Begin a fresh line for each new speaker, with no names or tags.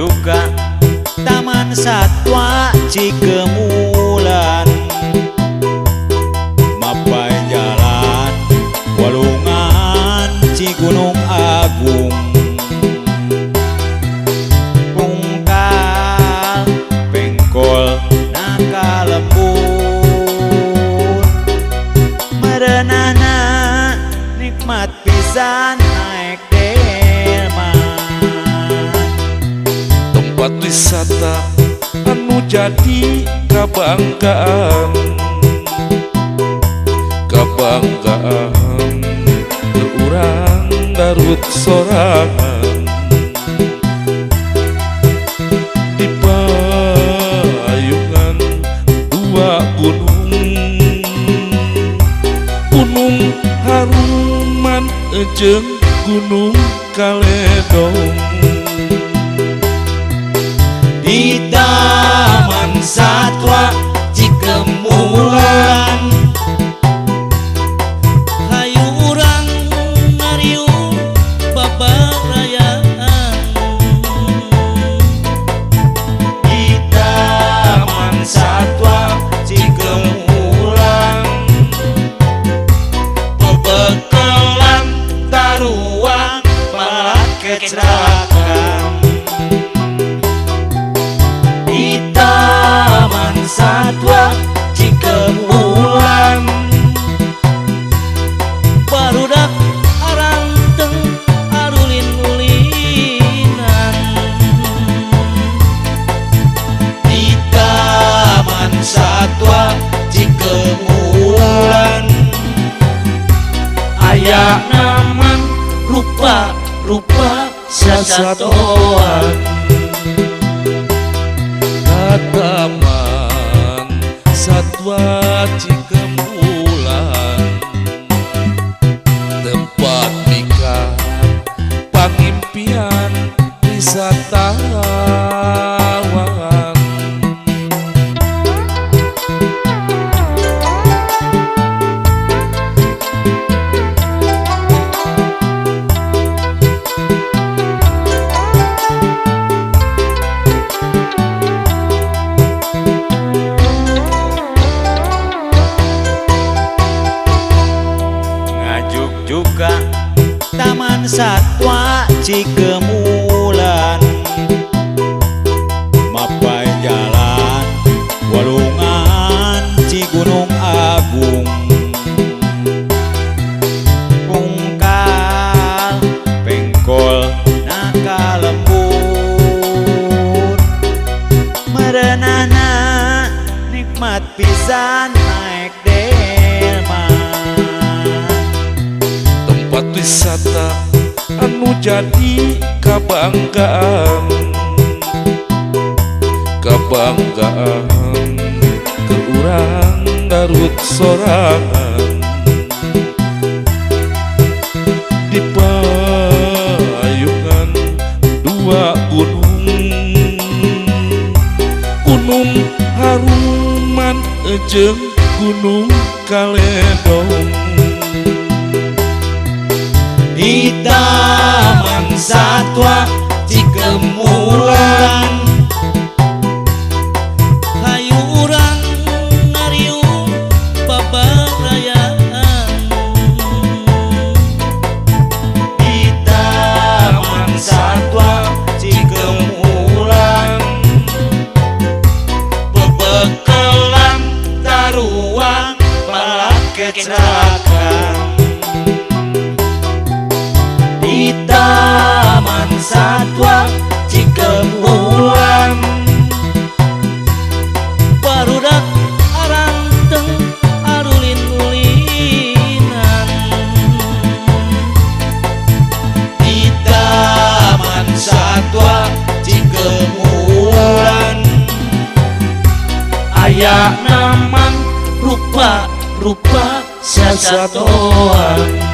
juga Taman Satwa Cikemulan, Mapai Jalan Walungan Cigunung Agung, Pungkal Pengkol Nakalembur, merenahna nikmat pisan naik delman.
Tempat wisata anu jadi kabanggaan, kabanggaan urang Garut sorangan. Di payungan dua gunung, Gunung Haruman jeung Gunung Kaledong.
Di Taman Satwa Cikemulan, hayu urang ngariung babarayaan. Di Taman Satwa Cikemulan, pebekalan taruang malah kecelakaan. Di Taman Satwa Cikemulan, barudak aranteng arulin-ulinan. Di Taman Satwa Cikemulan, aya naman rupa-rupa sasatoan.
Taman Satwa Cikemulan, tempat nikah pangimpian wisatawan.
Juga Taman Satwa Cikemulan, Mapai Jalan Walungan Cigunung Agung, Pungkal Pengkol Nakalembur, merenahna nikmat pisan naik delman.
Tempat wisata anu jadi kabanggaan, kabanggaan ke urang Garut sorangan. Di payungan dua gunung, Gunung Haruman jeung Gunung Kaledong.
Di Taman Satwa Cikemulan, hayu urang ngariung babarayaan. Di Taman Satwa Cikemulan, bebekalan taruang malah kecelakaan. Di Taman Satwa Cikemulan, barudak aranteng arulin-ulinan. Di Taman Satwa Cikemulan, aya naman rupa-rupa sasatoan.